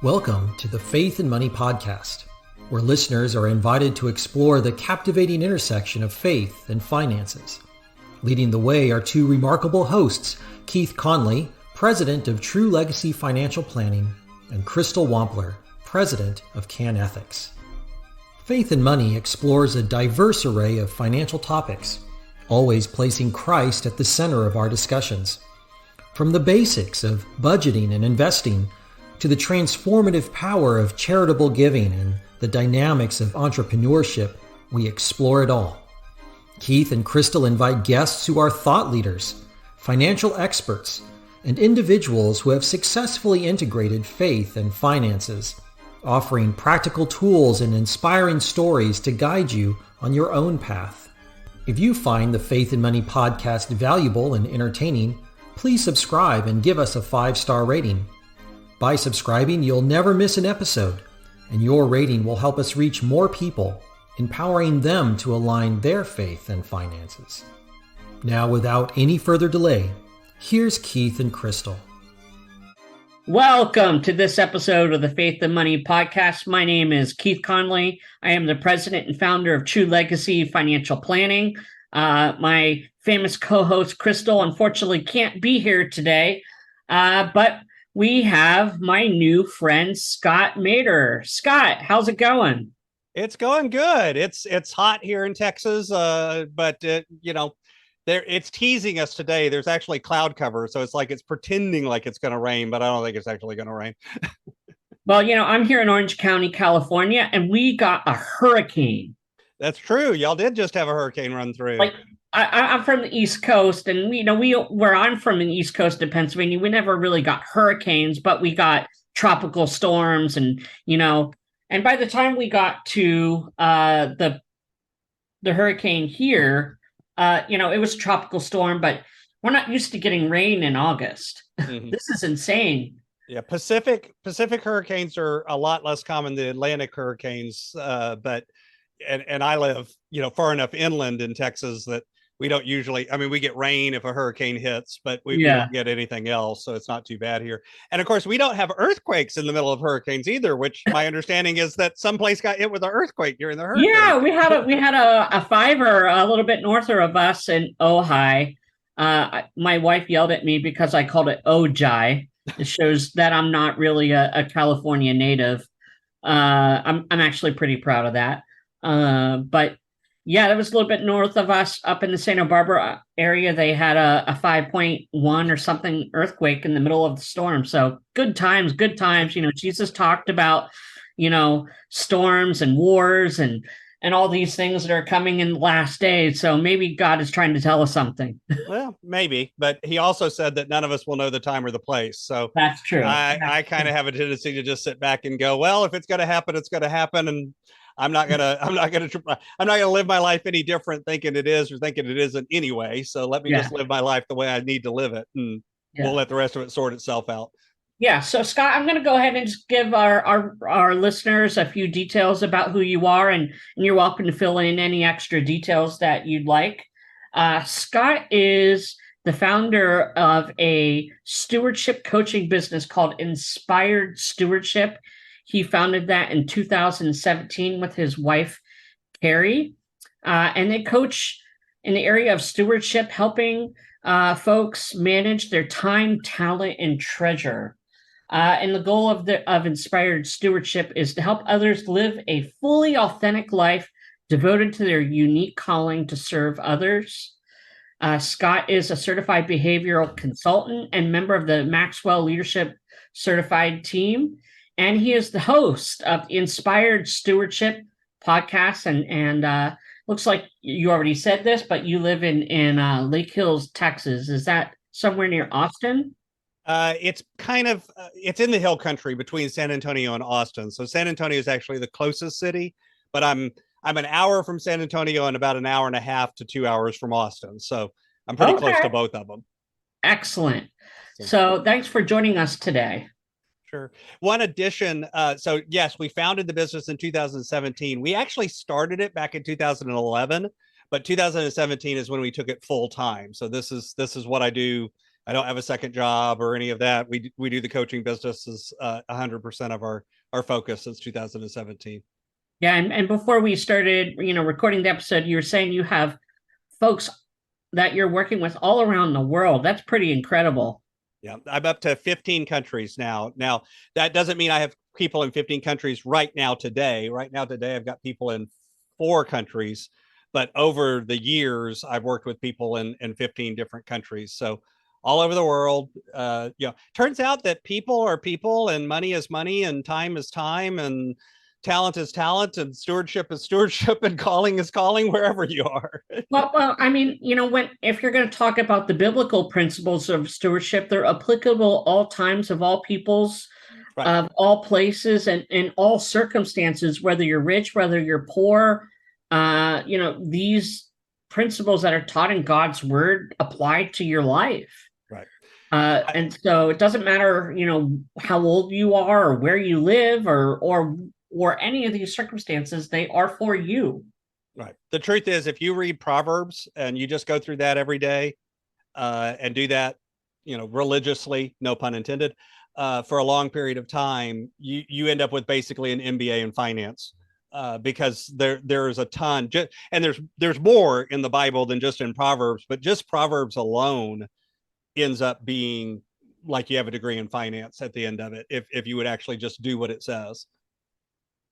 Welcome to the Faith and Money Podcast, where listeners are invited to explore the captivating intersection of faith and finances. Leading the way are two remarkable hosts, Keith Conley, President of True Legacy Financial Planning, and Crystal Wampler, President of Can Ethics. Faith and Money explores a diverse array of financial topics, always placing Christ at the center of our discussions. From the basics of budgeting and investing, to the transformative power of charitable giving and the dynamics of entrepreneurship, we explore it all. Keith and Crystal invite guests who are thought leaders, financial experts, and individuals who have successfully integrated faith and finances, offering practical tools and inspiring stories to guide you on your own path. If you find the Faith and Money podcast valuable and entertaining, please subscribe and give us a 5-star rating. By subscribing, you'll never miss an episode, and your rating will help us reach more people, empowering them to align their faith and finances. Now, without any further delay, here's Keith and Crystal. Welcome to this episode of the Faith and Money Podcast. My name is Keith Conley. I am the president and founder of True Legacy Financial Planning. My famous co-host, Crystal, unfortunately can't be here today, but we have my new friend, Scott Maderer. Scott, how's it going? It's going good. It's hot here in Texas, but it's teasing us today. There's actually cloud cover, so it's like it's pretending like it's going to rain, but I don't think it's actually going to rain. Well, I'm here in Orange County, California, and we got a hurricane. That's true. Y'all did just have a hurricane run through. I'm from the East Coast, and where I'm from in the East Coast of Pennsylvania, we never really got hurricanes, but we got tropical storms, and by the time we got to the hurricane here, it was a tropical storm, but we're not used to getting rain in August. Mm-hmm. This is insane. Yeah, Pacific hurricanes are a lot less common than Atlantic hurricanes, but I live far enough inland in Texas that we don't usually, we get rain if a hurricane hits, but we don't get anything else. So it's not too bad here. And of course, we don't have earthquakes in the middle of hurricanes either, which my understanding is that some place got hit with an earthquake during the hurricane. Yeah, we had a fiver a little bit north of us in Ojai. My wife yelled at me because I called it Ojai. It shows that I'm not really a California native. I'm actually pretty proud of that. But yeah, that was a little bit north of us up in the Santa Barbara area. They had a 5.1 or something earthquake in the middle of the storm. So good times. Jesus talked about, storms and wars and all these things that are coming in the last days. So maybe God is trying to tell us something. Well, maybe, but he also said that none of us will know the time or the place. So that's true. I kind of have a tendency to just sit back and go, well, if it's going to happen, it's going to happen. And I'm not gonna live my life any different thinking it is or thinking it isn't anyway. So let me just live my life the way I need to live it, and we'll let the rest of it sort itself out. Yeah. So Scott, I'm going to go ahead and just give our listeners a few details about who you are, and you're welcome to fill in any extra details that you'd like. Scott is the founder of a stewardship coaching business called Inspired Stewardship. He founded that in 2017 with his wife, Carrie, and they coach in the area of stewardship, helping folks manage their time, talent, and treasure. And the goal of Inspired Stewardship is to help others live a fully authentic life devoted to their unique calling to serve others. Scott is a certified behavioral consultant and member of the Maxwell Leadership Certified Team. And he is the host of the Inspired Stewardship podcast. And looks like you already said this, but you live in Lake Hills, Texas. Is that somewhere near Austin? It's it's in the hill country between San Antonio and Austin. So San Antonio is actually the closest city, but I'm an hour from San Antonio and about an hour and a half to 2 hours from Austin. So I'm pretty close to both of them. Excellent. So thanks for joining us today. Sure. One addition. So yes, we founded the business in 2017. We actually started it back in 2011, but 2017 is when we took it full time. So this is what I do I don't have a second job or any of that. We do the coaching business as 100% of our focus since 2017. Yeah, and before we started, recording the episode, you were saying you have folks that you're working with all around the world. That's pretty incredible. Yeah, I'm up to 15 countries now. Now, that doesn't mean I have people in 15 countries right now today. Right now today, I've got people in 4 countries, but over the years, I've worked with people in 15 different countries. So all over the world, turns out that people are people, and money is money, and time is time, and talent is talent, and stewardship is stewardship, and calling is calling, wherever you are. Well, I mean, if you're going to talk about the biblical principles of stewardship, they're applicable all times, of all peoples, Right. of all places, and in all circumstances, whether you're rich, whether you're poor. These principles that are taught in God's word apply to your life. Right. And so it doesn't matter, how old you are or where you live or any of these circumstances, they are for you. Right. The truth is, if you read Proverbs and you just go through that every day and do that, religiously, no pun intended, for a long period of time, you end up with basically an MBA in finance because there's a ton, and there's more in the Bible than just in Proverbs, but just Proverbs alone ends up being like you have a degree in finance at the end of it, if you would actually just do what it says.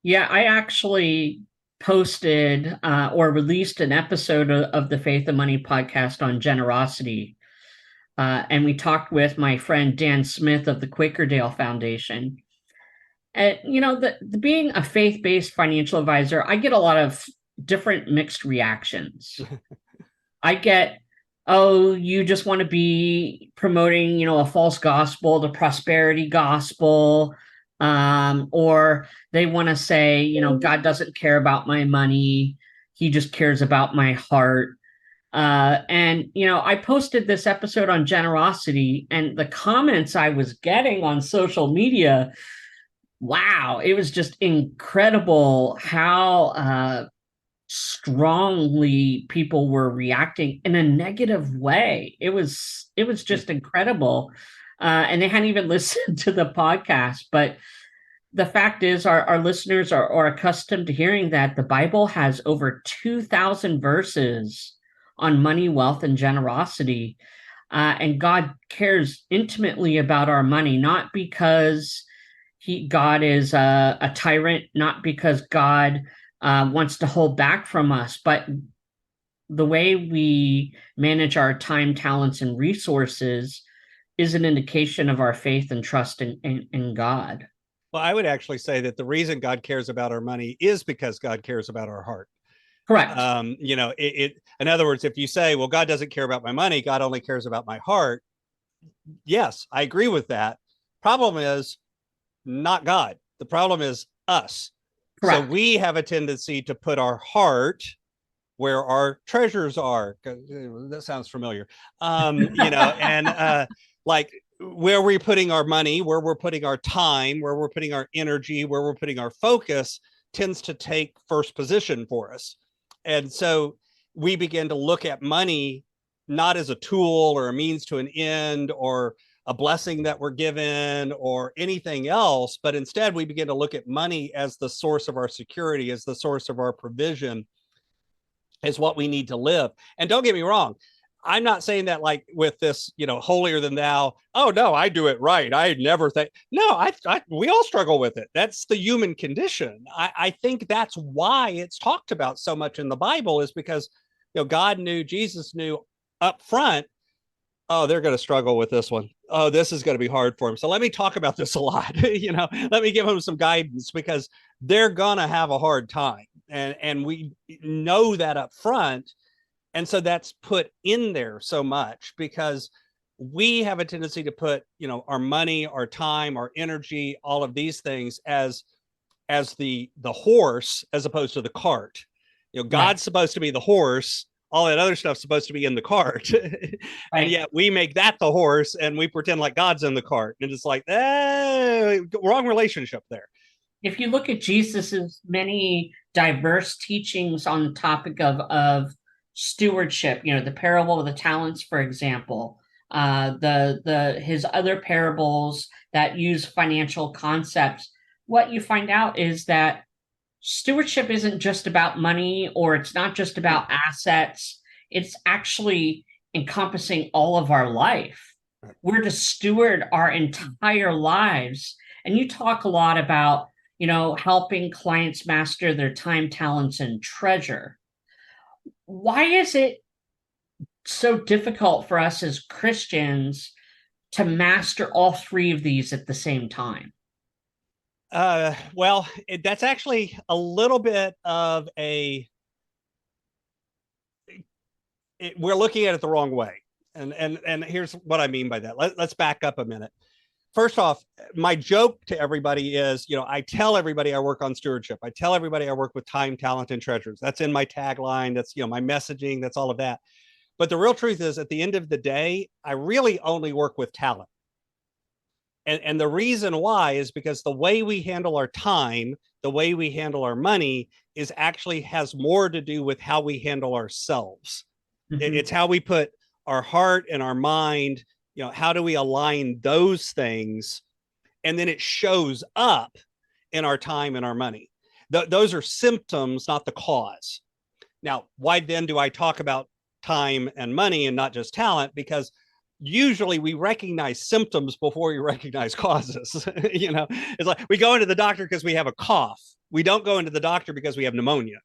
Yeah, I actually posted or released an episode of the Faith and Money podcast on generosity. And we talked with my friend Dan Smith of the Quakerdale Foundation. And, the being a faith-based financial advisor, I get a lot of different mixed reactions. I get, oh, you just want to be promoting, a false gospel, the prosperity gospel. Or they want to say, God doesn't care about my money. He just cares about my heart. And I posted this episode on generosity, and the comments I was getting on social media, wow, it was just incredible how strongly people were reacting in a negative way. It was just incredible. And they hadn't even listened to the podcast. But the fact is, our listeners are accustomed to hearing that the Bible has over 2,000 verses on money, wealth, and generosity. And God cares intimately about our money, not because God is a tyrant, not because God wants to hold back from us, but the way we manage our time, talents, and resources is an indication of our faith and trust in God. Well, I would actually say that the reason God cares about our money is because God cares about our heart. Correct. In other words, if you say, well, God doesn't care about my money, God only cares about my heart. Yes, I agree with that. Problem is not God. The problem is us. Correct. So we have a tendency to put our heart where our treasures are. That sounds familiar. Like where we're putting our money, where we're putting our time, where we're putting our energy, where we're putting our focus tends to take first position for us. And so we begin to look at money not as a tool or a means to an end or a blessing that we're given or anything else, but instead we begin to look at money as the source of our security, as the source of our provision, as what we need to live. And don't get me wrong, I'm not saying that like with this, holier than thou. Oh no, I do it right. I never think. No, we all struggle with it. That's the human condition. I think that's why it's talked about so much in the Bible, is because God knew, Jesus knew up front. Oh, they're going to struggle with this one. Oh, this is going to be hard for them. So let me talk about this a lot. Let me give them some guidance because they're going to have a hard time, and we know that up front. And so that's put in there so much because we have a tendency to put, our money, our time, our energy, all of these things as the horse as opposed to the cart. God's right. Supposed to be the horse. All that other stuff's supposed to be in the cart. Right. And yet we make that the horse and we pretend like God's in the cart. And it's like, wrong relationship there. If you look at Jesus's many diverse teachings on the topic of stewardship, the parable of the talents, for example, his other parables that use financial concepts, what you find out is that stewardship isn't just about money, or it's not just about assets. It's actually encompassing all of our life. We're to steward our entire lives. And you talk a lot about, helping clients master their time, talents, and treasure. Why is it so difficult for us as Christians to master all three of these at the same time? Well, that's actually a little bit of we're looking at it the wrong way. And here's what I mean by that. Let's back up a minute. First off, my joke to everybody is, I tell everybody I work on stewardship. I tell everybody I work with time, talent, and treasures. That's in my tagline. That's, my messaging. That's all of that. But the real truth is, at the end of the day, I really only work with talent. And the reason why is because the way we handle our time, the way we handle our money is actually has more to do with how we handle ourselves. Mm-hmm. It's how we put our heart and our mind, how do we align those things? And then it shows up in our time and our money. Those are symptoms, not the cause. Now, why then do I talk about time and money and not just talent? Because usually we recognize symptoms before we recognize causes. It's like we go into the doctor because we have a cough. We don't go into the doctor because we have pneumonia.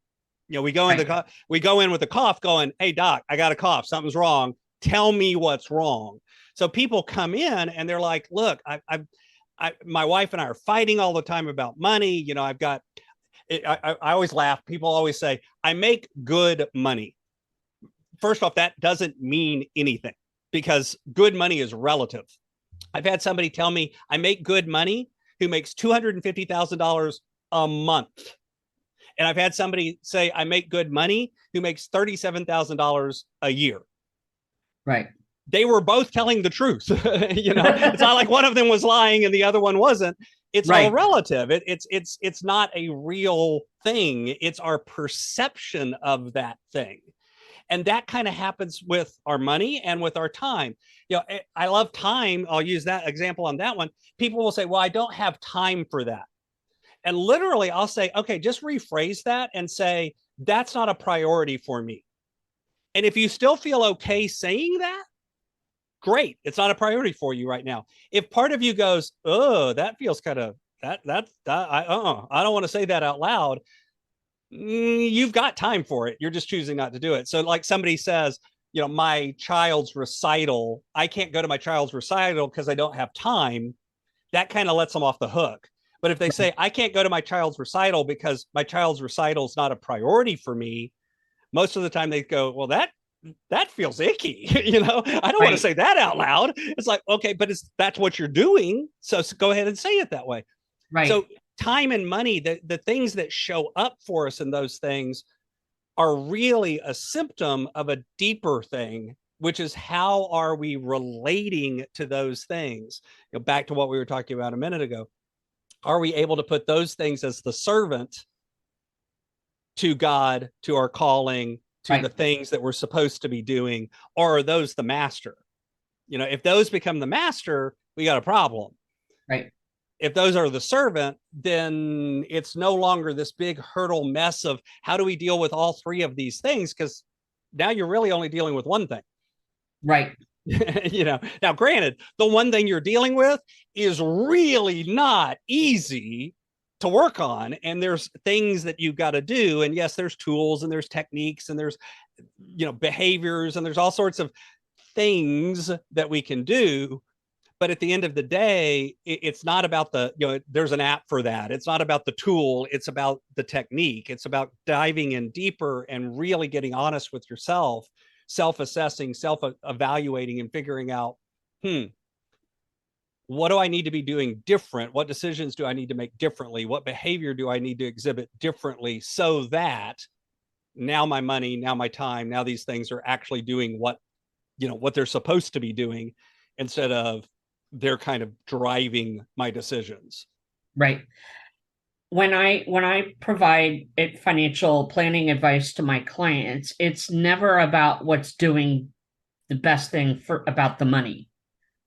We go in with a cough going, "Hey doc, I got a cough. Something's wrong. Tell me what's wrong." So people come in and they're like, "Look, my wife and I are fighting all the time about money. I always laugh. People always say, I make good money. First off, that doesn't mean anything, because good money is relative. I've had somebody tell me I make good money who makes $250,000 a month. And I've had somebody say I make good money who makes $37,000 a year. Right. They were both telling the truth. It's not like one of them was lying and the other one wasn't. It's right. All relative. It's not a real thing. It's our perception of that thing. And that kind of happens with our money and with our time. I love time. I'll use that example on that one. People will say, well, I don't have time for that. And literally I'll say, okay, just rephrase that and say, that's not a priority for me. And if you still feel okay saying that, great. It's not a priority for you right now. If part of you goes, oh, that feels kind of, I don't want to say that out loud. You've got time for it. You're just choosing not to do it. So like somebody says, my child's recital, I can't go to my child's recital because I don't have time. That kind of lets them off the hook. But if they say, I can't go to my child's recital because my child's recital is not a priority for me, most of the time they go, well, that feels icky. I don't want to say that out loud. It's like, okay, but that's what you're doing. So go ahead and say it that way. Right. So time and money, the things that show up for us in those things are really a symptom of a deeper thing, which is how are we relating to those things? Back to what we were talking about a minute ago. Are we able to put those things as the servant to God, to our calling, to right. the things that we're supposed to be doing, or are those the master? If those become the master, we got a problem. Right. If those are the servant, then it's no longer this big hurdle mess of how do we deal with all three of these things? Because now you're really only dealing with one thing. Right. Now granted, the one thing you're dealing with is really not easy to work on. And there's things that you've got to do. And yes, there's tools and there's techniques and there's, behaviors and there's all sorts of things that we can do. But at the end of the day, it's not about there's an app for that. It's not about the tool. It's about the technique. It's about diving in deeper and really getting honest with yourself, self-assessing, self-evaluating, and figuring out, what do I need to be doing different? What decisions do I need to make differently? What behavior do I need to exhibit differently so that now my money, now my time, now these things are actually doing what they're supposed to be doing, instead of they're kind of driving my decisions. Right. When I provide financial planning advice to my clients, it's never about what's doing the best thing for about the money.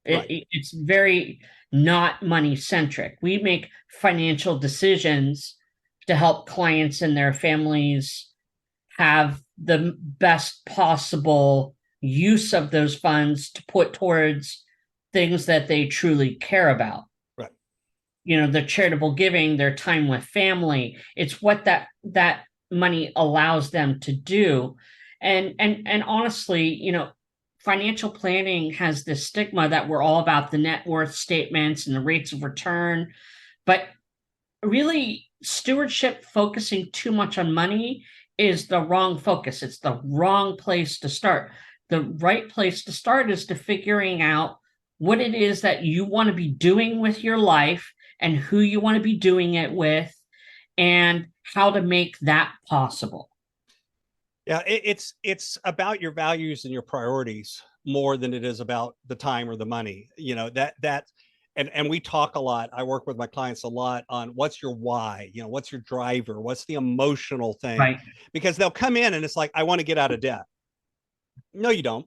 Right. It's very not money centric. We make financial decisions to help clients and their families have the best possible use of those funds to put towards things that they truly care about. Right. You know, their charitable giving, their time with family. It's what that money allows them to do. And honestly, you know, financial planning has this stigma that we're all about the net worth statements and the rates of return, but really stewardship focusing too much on money is the wrong focus. It's the wrong place to start. The right place to start is to figuring out what it is that you want to be doing with your life and who you want to be doing it with and how to make that possible. Yeah, it's about your values and your priorities more than it is about the time or the money. You know, and we talk a lot. I work with my clients a lot on what's your why, you know, what's your driver, what's the emotional thing, Right. because they'll come in and it's like, I want to get out of debt. No, you don't.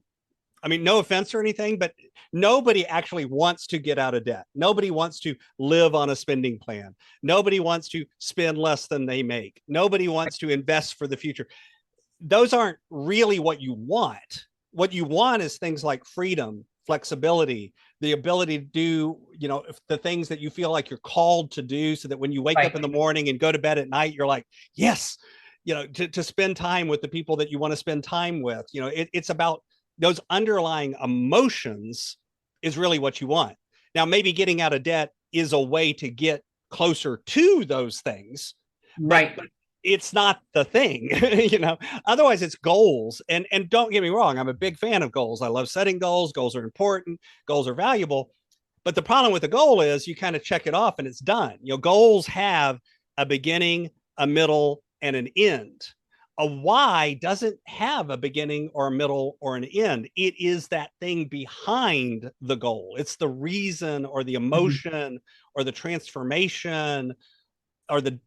I mean, no offense or anything, but nobody actually wants to get out of debt. Nobody wants to live on a spending plan. Nobody wants to spend less than they make. Nobody wants to invest for the future. Those aren't really what you want. What you want is things like freedom, flexibility, the ability to do, you know, the things that you feel like you're called to do, so that when you wake up in the morning and go to bed at night, you're like, yes, you know, to spend time with the people that you want to spend time with. You know, it's about those underlying emotions is really what you want. Now, maybe getting out of debt is a way to get closer to those things, Right. but it's not the thing. You know, otherwise it's goals. And don't get me wrong, I'm a big fan of goals. I love setting goals. Goals are important. Goals are valuable. But the problem with the goal is you kind of check it off and it's done. You know, goals have a beginning, a middle, and an end. A why doesn't have a beginning or a middle or an end. It is that thing behind the goal. It's the reason or the emotion or the transformation or the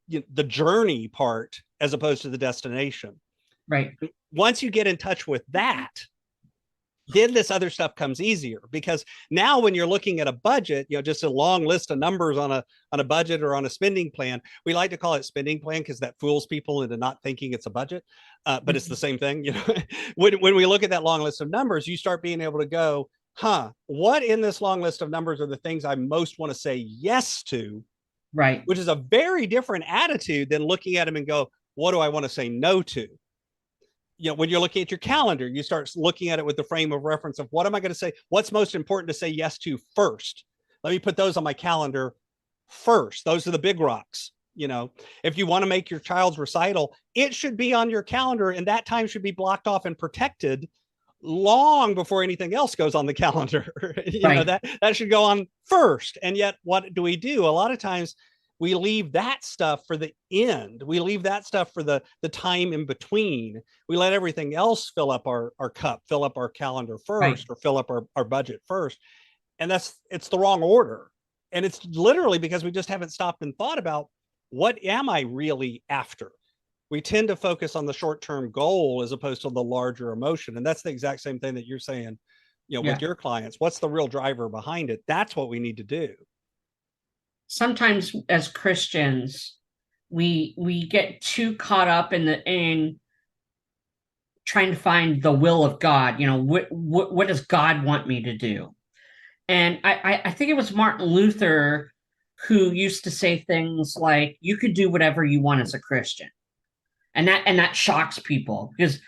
journey part, as opposed to the destination. Right. Once you get in touch with that, then this other stuff comes easier, because now when you're looking at a budget, you know, just a long list of numbers on a budget or on a spending plan, we like to call it spending plan because that fools people into not thinking it's a budget, but it's the same thing. You know, when we look at that long list of numbers, you start being able to go, what in this long list of numbers are the things I most want to say yes to? Right. Which is a very different attitude than looking at them and go, what do I want to say no to? You know, when you're looking at your calendar, you start looking at it with the frame of reference of what am I going to say? What's most important to say yes to first? Let me put those on my calendar first. Those are the big rocks. You know, if you want to make your child's recital, it should be on your calendar, and that time should be blocked off and protected long before anything else goes on the calendar. You know, that should go on first. And yet what do? A lot of times we leave that stuff for the end. We leave that stuff for the time in between. We let everything else fill up our cup, fill up our calendar first, or fill up our budget first. And it's the wrong order. And it's literally because we just haven't stopped and thought about, what am I really after? We tend to focus on the short-term goal as opposed to the larger emotion. And that's the exact same thing that you're saying, you know, with your clients. What's the real driver behind it? That's what we need to do. Sometimes as Christians, we get too caught up in trying to find the will of God. You know, what does God want me to do? And I think it was Martin Luther who used to say things like, you could do whatever you want as a Christian. And that shocks people, because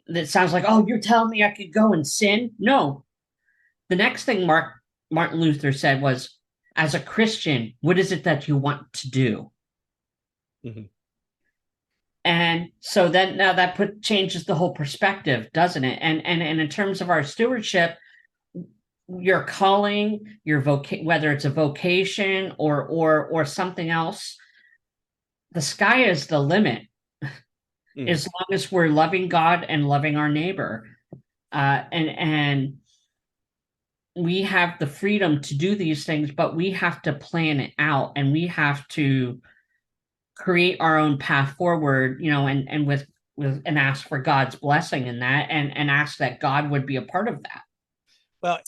it sounds like, oh, you're telling me I could go and sin? No. The next thing Martin Luther said was, as a Christian, what is it that you want to do? Mm-hmm. And so then now that changes the whole perspective, doesn't it? And in terms of our stewardship, your calling, your whether it's a vocation or something else, the sky is the limit. As long as we're loving God and loving our neighbor, and we have the freedom to do these things, but we have to plan it out, and we have to create our own path forward. You know, and with and ask for God's blessing in that, and ask that God would be a part of that. Well,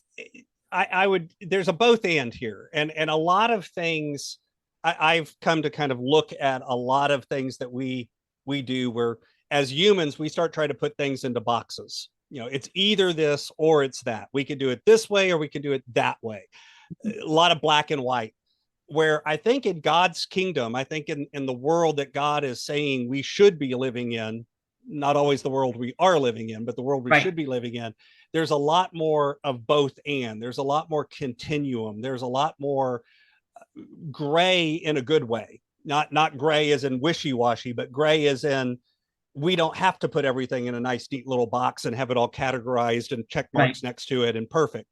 I would, there's a both and here. And a lot of things I've come to kind of look at a lot of things that we do where as humans, we start trying to put things into boxes. It's either this or it's that. We can do it this way or we can do it that way. A lot of black and white. Where I think in God's kingdom, I think in the world that God is saying we should be living in, not always the world we are living in, but the world we should be living in, there's a lot more of both and. There's a lot more continuum. There's a lot more gray in a good way. Not gray as in wishy-washy, but gray as in we don't have to put everything in a nice, neat little box and have it all categorized and check marks next to it and perfect.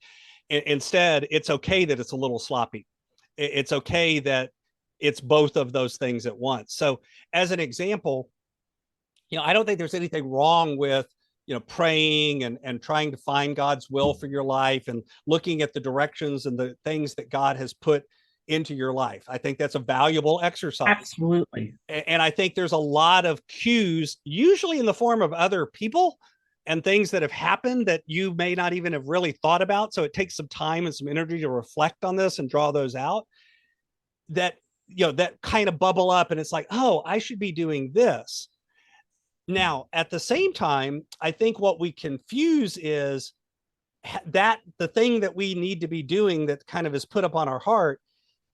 Instead, it's okay that it's a little sloppy. It's okay that it's both of those things at once. So as an example, I don't think there's anything wrong with, praying and trying to find God's will for your life and looking at the directions and the things that God has put into your life. I think that's a valuable exercise. Absolutely. And I think there's a lot of cues, usually in the form of other people and things that have happened that you may not even have really thought about. So it takes some time and some energy to reflect on this and draw those out that, that kind of bubble up. And it's like, oh, I should be doing this. Now, at the same time, I think what we confuse is that the thing that we need to be doing that kind of is put up on our heart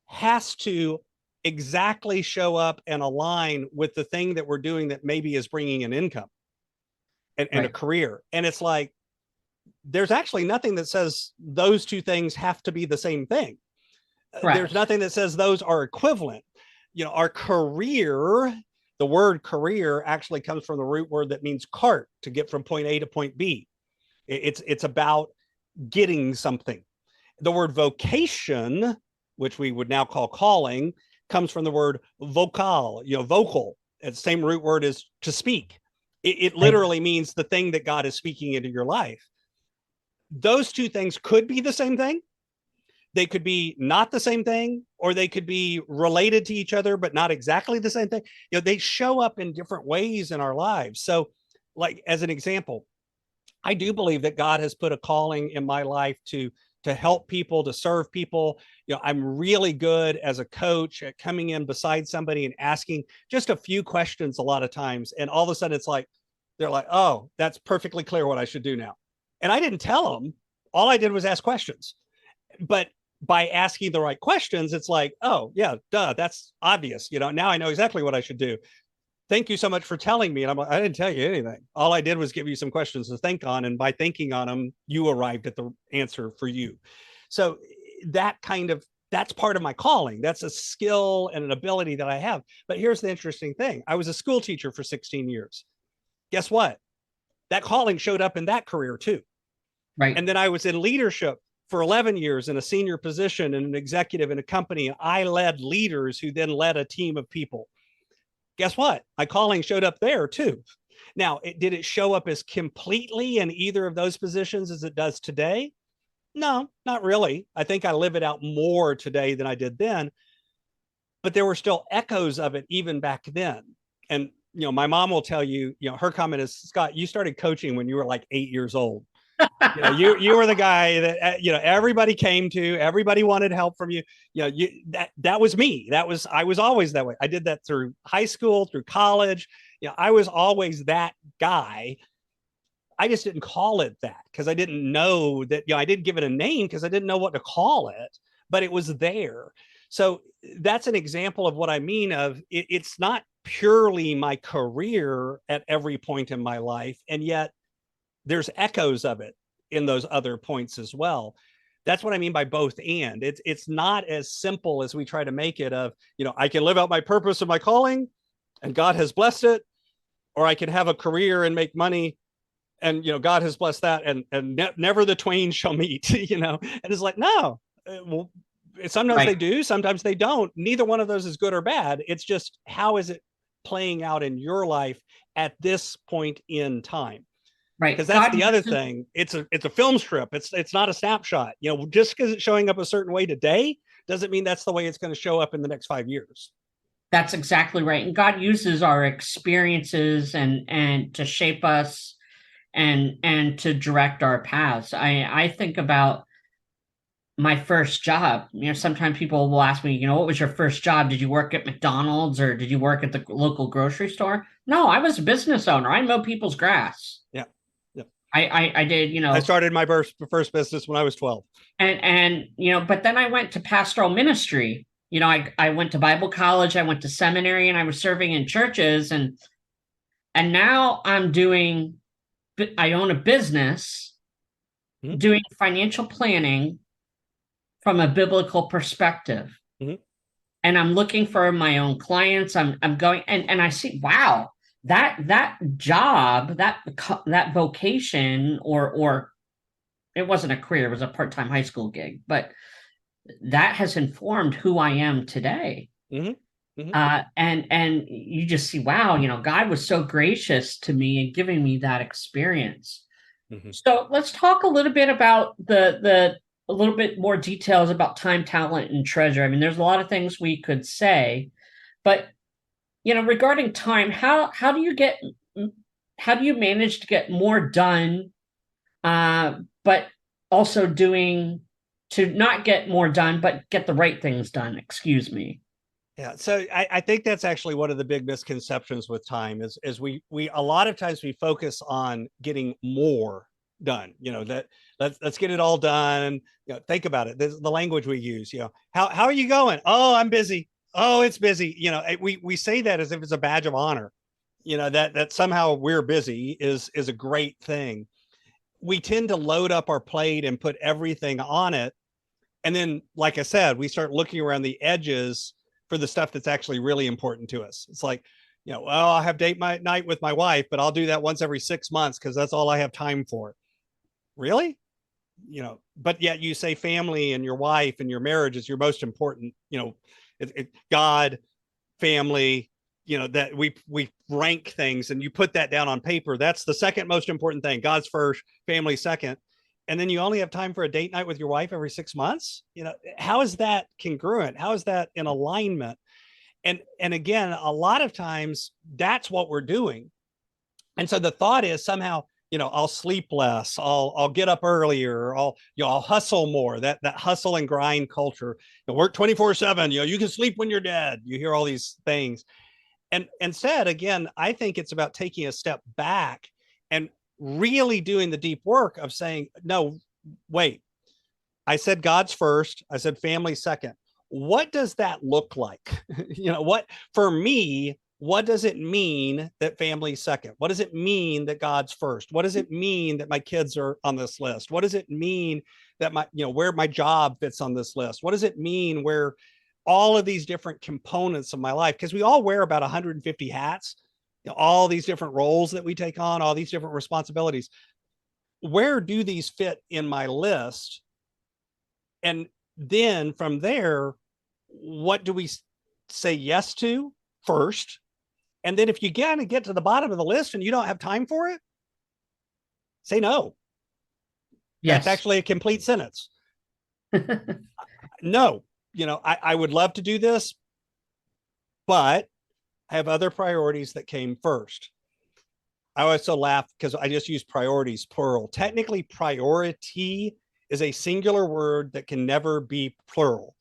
has to exactly show up and align with the thing that we're doing that maybe is bringing an income and a career. And it's like, there's actually nothing that says those two things have to be the same thing. There's nothing that says those are equivalent. Our career, the word career actually comes from the root word that means cart, to get from point A to point B. It's about getting something. The word vocation, which we would now call calling, comes from the word vocal, vocal. It's the same root word as to speak. It literally means the thing that God is speaking into your life. Those two things could be the same thing. They could be not the same thing, or they could be related to each other, but not exactly the same thing. They show up in different ways in our lives. So, like, as an example, I do believe that God has put a calling in my life to help people, to serve people. I'm really good as a coach at coming in beside somebody and asking just a few questions a lot of times. And all of a sudden it's like, they're like, oh, that's perfectly clear what I should do now. And I didn't tell them. All I did was ask questions. But by asking the right questions, it's like, oh yeah, duh, that's obvious. Now I know exactly what I should do. Thank you so much for telling me. And I'm like, I didn't tell you anything. All I did was give you some questions to think on. And by thinking on them, you arrived at the answer for you. So that's part of my calling. That's a skill and an ability that I have. But here's the interesting thing. I was a school teacher for 16 years. Guess what? That calling showed up in that career too. Right. And then I was in leadership for 11 years in a senior position and an executive in a company. And I led leaders who then led a team of people. Guess what? My calling showed up there too. Now, did it show up as completely in either of those positions as it does today? No, not really. I think I live it out more today than I did then, but there were still echoes of it even back then. And, my mom will tell you, her comment is, Scott, you started coaching when you were like 8 years old. You were the guy that, everybody came to, everybody wanted help from you. That was me. I was always that way. I did that through high school, through college. I was always that guy. I just didn't call it that because I didn't know that, I didn't give it a name because I didn't know what to call it, but it was there. So that's an example of what I mean of it's not purely my career at every point in my life. And yet there's echoes of it in those other points as well. That's what I mean by both and. It's not as simple as we try to make it of, I can live out my purpose and my calling and God has blessed it, or I can have a career and make money and, God has blessed that and never the twain shall meet, and it's like, no, well, sometimes they do, sometimes they don't. Neither one of those is good or bad. It's just, how is it playing out in your life at this point in time? Right. Because that's the other thing. It's a film strip. It's not a snapshot. Just because it's showing up a certain way today doesn't mean that's the way it's going to show up in the next 5 years. That's exactly right. And God uses our experiences and to shape us and to direct our paths. I think about my first job. Sometimes people will ask me, what was your first job? Did you work at McDonald's or did you work at the local grocery store? No, I was a business owner. I mow people's grass. Yeah. Yeah. I did, I started my first business when I was 12. And but then I went to pastoral ministry. I went to Bible college, I went to seminary, and I was serving in churches, and now I own a business doing financial planning from a biblical perspective. Mm-hmm. And I'm looking for my own clients. I'm going and I see, wow, that job, that vocation, or it wasn't a career, it was a part-time high school gig, but that has informed who I am today. Mm-hmm. Mm-hmm. And you just see, wow, God was so gracious to me in giving me that experience. Mm-hmm. So let's talk a little bit about a little bit more details about time, talent, and treasure. I mean, there's a lot of things we could say, but regarding time, how do you manage to get more done, but also to not get more done, but get the right things done? Excuse me. Yeah. So I think that's actually one of the big misconceptions with time is we a lot of times we focus on getting more done, that let's get it all done. Think about it. This is the language we use, how are you going? Oh, I'm busy. Oh, it's busy. We say that as if it's a badge of honor, that somehow we're busy is a great thing. We tend to load up our plate and put everything on it. And then, like I said, we start looking around the edges for the stuff that's actually really important to us. It's like, well, I'll have date night with my wife, but I'll do that once every 6 months because that's all I have time for. Really? But yet you say family and your wife and your marriage is your most important, God, family, that we rank things and you put that down on paper. That's the second most important thing. God's first, family second. And then you only have time for a date night with your wife every 6 months. How is that congruent? How is that in alignment? And again, a lot of times that's what we're doing. And so the thought is somehow, I'll sleep less, I'll get up earlier, I'll hustle more, that hustle and grind culture. Work 24/7, you can sleep when you're dead. You hear all these things. And instead, again, I think it's about taking a step back and really doing the deep work of saying, no, wait, I said God's first, I said family second. What does that look like? For me, what does it mean that family's second? What does it mean that God's first? What does it mean that my kids are on this list? What does it mean that where my job fits on this list? What does it mean where all of these different components of my life, because we all wear about 150 hats, all these different roles that we take on, all these different responsibilities. Where do these fit in my list? And then from there, what do we say yes to first? And then if you get to the bottom of the list and you don't have time for it, say no. Yes. That's actually a complete sentence. No, I would love to do this, but I have other priorities that came first. I also laugh because I just use priorities, plural. Technically, priority is a singular word that can never be plural.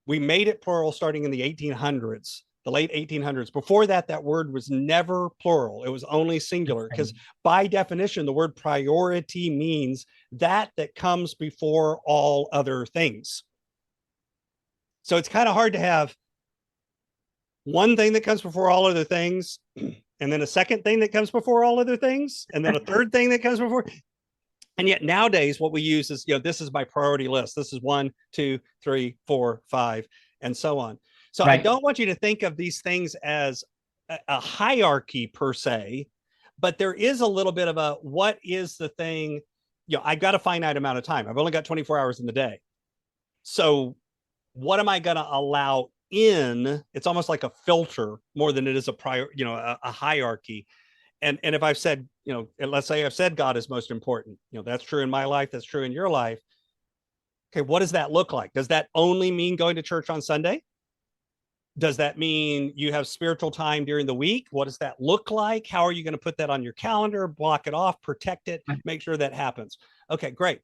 We made it plural starting in the 1800s, the late 1800s. Before that, that word was never plural. It was only singular because by definition, the word priority means that comes before all other things. So it's kind of hard to have one thing that comes before all other things, and then a second thing that comes before all other things, and then a third thing that comes before. And yet nowadays, what we use is, this is my priority list. This is 1, 2, 3, 4, 5, and so on. So right. I don't want you to think of these things as a hierarchy per se, but there is a little bit of what is the thing, I've got a finite amount of time. I've only got 24 hours in the day. So what am I going to allow in? It's almost like a filter more than it is a hierarchy. And if I've said, let's say I've said God is most important, that's true in my life, that's true in your life. Okay, what does that look like? Does that only mean going to church on Sunday? Does that mean you have spiritual time during the week? What does that look like? How are you going to put that on your calendar, block it off, protect it, make sure that happens? Okay, great.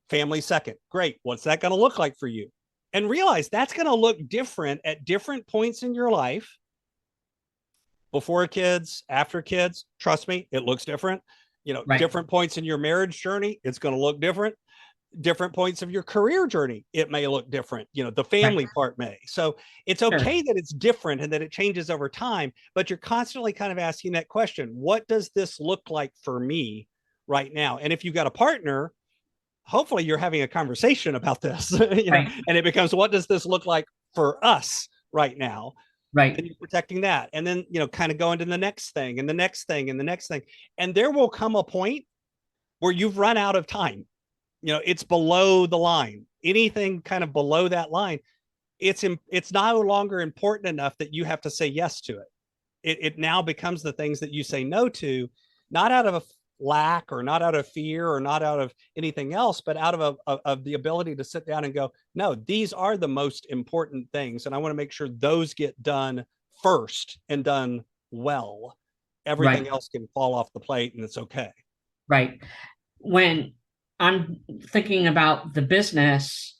Family second. Great. What's that going to look like for you? And realize that's going to look different at different points in your life. Before kids, after kids, trust me, it looks different. Different points in your marriage journey, it's going to look different. Different points of your career journey, it may look different. The family part may. So it's okay that it's different and that it changes over time, but you're constantly kind of asking that question: what does this look like for me right now? And if you've got a partner, hopefully you're having a conversation about this, and it becomes, what does this look like for us right now? Right. And you're protecting that. And then, kind of going to the next thing and the next thing and the next thing. And there will come a point where you've run out of time. It's below the line. Anything kind of below that line, it's no longer important enough that you have to say yes to it. It now becomes the things that you say no to, not out of a lack or not out of fear or not out of anything else, but out of the ability to sit down and go, no, these are the most important things. And I want to make sure those get done first and done well. Everything else can fall off the plate and it's okay. Right. When I'm thinking about the business,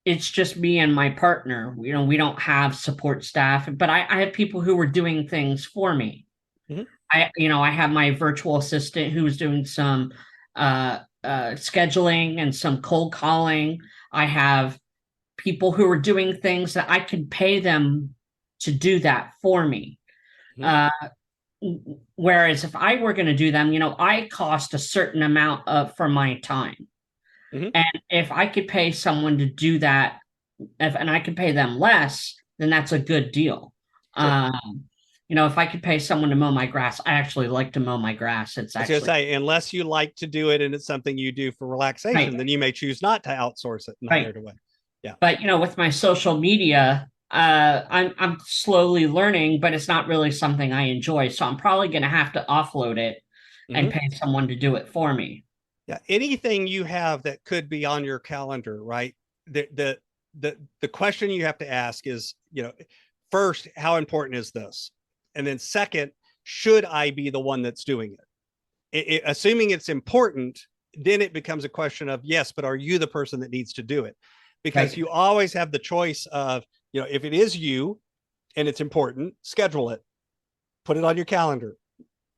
it's just me and my partner. We don't have support staff, but I have people who are doing things for me. Mm-hmm. I have my virtual assistant who's doing some scheduling and some cold calling. I have people who are doing things that I can pay them to do that for me. Mm-hmm. Whereas if I were going to do them, I cost a certain amount for my time. Mm-hmm. And if I could pay someone to do that, and I could pay them less, then that's a good deal. Sure. If I could pay someone to mow my grass, I actually like to mow my grass. It's actually, I was gonna say, unless you like to do it and it's something you do for relaxation, then you may choose not to outsource it and hire it away. Yeah. But with my social media, I'm slowly learning, but it's not really something I enjoy. So I'm probably going to have to offload it and pay someone to do it for me. Yeah. Anything you have that could be on your calendar, right? The question you have to ask is, first, how important is this? And then second, should I be the one that's doing it? Assuming it's important, then it becomes a question of, yes, but are you the person that needs to do it? Because you always have the choice of, if it is you and it's important, schedule it, put it on your calendar,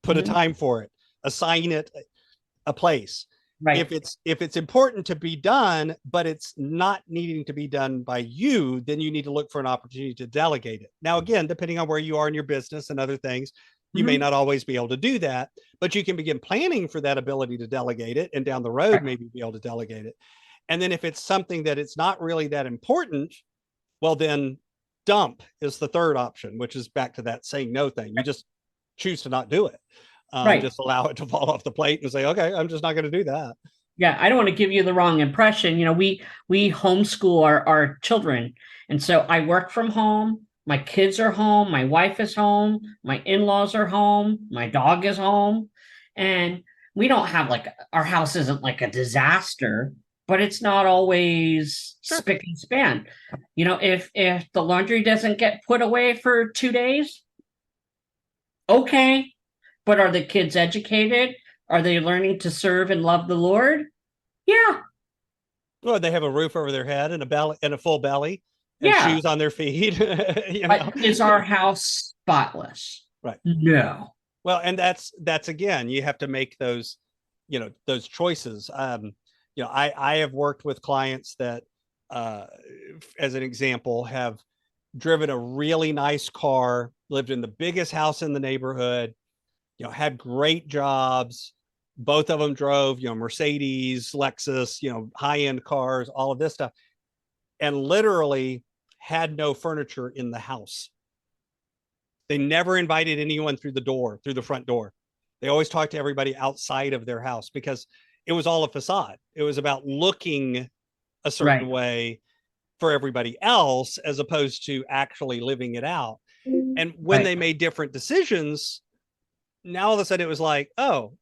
put a time for it, assign it a place. Right. If it's important to be done, but it's not needing to be done by you, then you need to look for an opportunity to delegate it. Now, again, depending on where you are in your business and other things, you may not always be able to do that, but you can begin planning for that ability to delegate it, and down the road, maybe be able to delegate it. And then if it's something that it's not really that important, well, then dump is the third option, which is back to that saying no thing. You just choose to not do it. Just allow it to fall off the plate and say, okay, I'm just not going to do that. Yeah, I don't want to give you the wrong impression. We homeschool our children. And so I work from home. My kids are home. My wife is home. My in-laws are home. My dog is home. And we don't have our house isn't like a disaster, but it's not always spick and span. If the laundry doesn't get put away for 2 days, okay. But are the kids educated? Are they learning to serve and love the Lord? Yeah. Well, they have a roof over their head and a full belly and shoes on their feet. But is our house spotless? Right. No. Well, and that's again, you have to make those choices. I have worked with clients that, as an example, have driven a really nice car, lived in the biggest house in the neighborhood, had great jobs. Both of them drove, Mercedes, Lexus, high-end cars, all of this stuff, and literally had no furniture in the house. They never invited anyone through the front door. They always talked to everybody outside of their house because it was all a facade. It was about looking a certain way for everybody else as opposed to actually living it out. And when they made different decisions, now all of a sudden it was like, oh,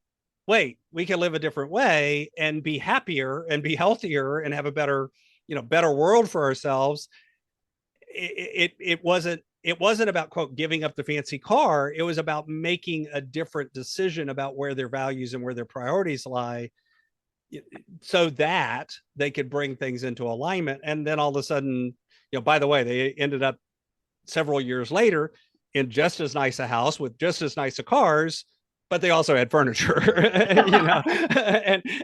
wait, we can live a different way and be happier and be healthier and have a better world for ourselves. it wasn't about, quote, giving up the fancy car. It was about making a different decision about where their values and where their priorities lie, so that they could bring things into alignment. And then all of a sudden, by the way, they ended up several years later in just as nice a house with just as nice a cars, but they also had furniture,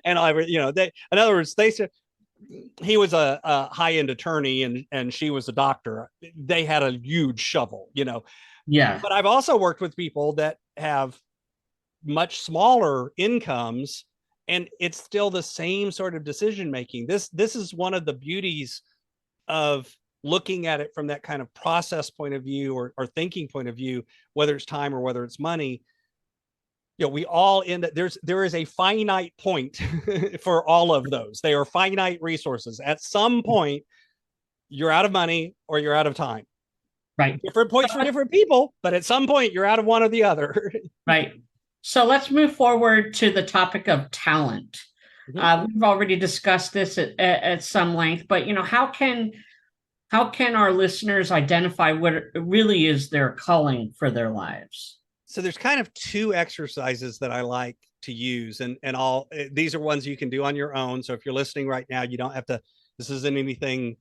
and I, they, in other words, they said he was a high-end attorney and she was a doctor. They had a huge shovel, Yeah. But I've also worked with people that have much smaller incomes, and it's still the same sort of decision making. This is one of the beauties of looking at it from that kind of process point of view or thinking point of view, whether it's time or whether it's money. We all end up, there is a finite point for all of those. They are finite resources. At some point, you're out of money or you're out of time. Right. Different points for different people, but at some point you're out of one or the other. Right. So let's move forward to the topic of talent. We've already discussed this at some length, but how can our listeners identify what really is their calling for their lives? So there's kind of two exercises that I like to use, and all these are ones you can do on your own. So if you're listening right now, you don't have to, this isn't anything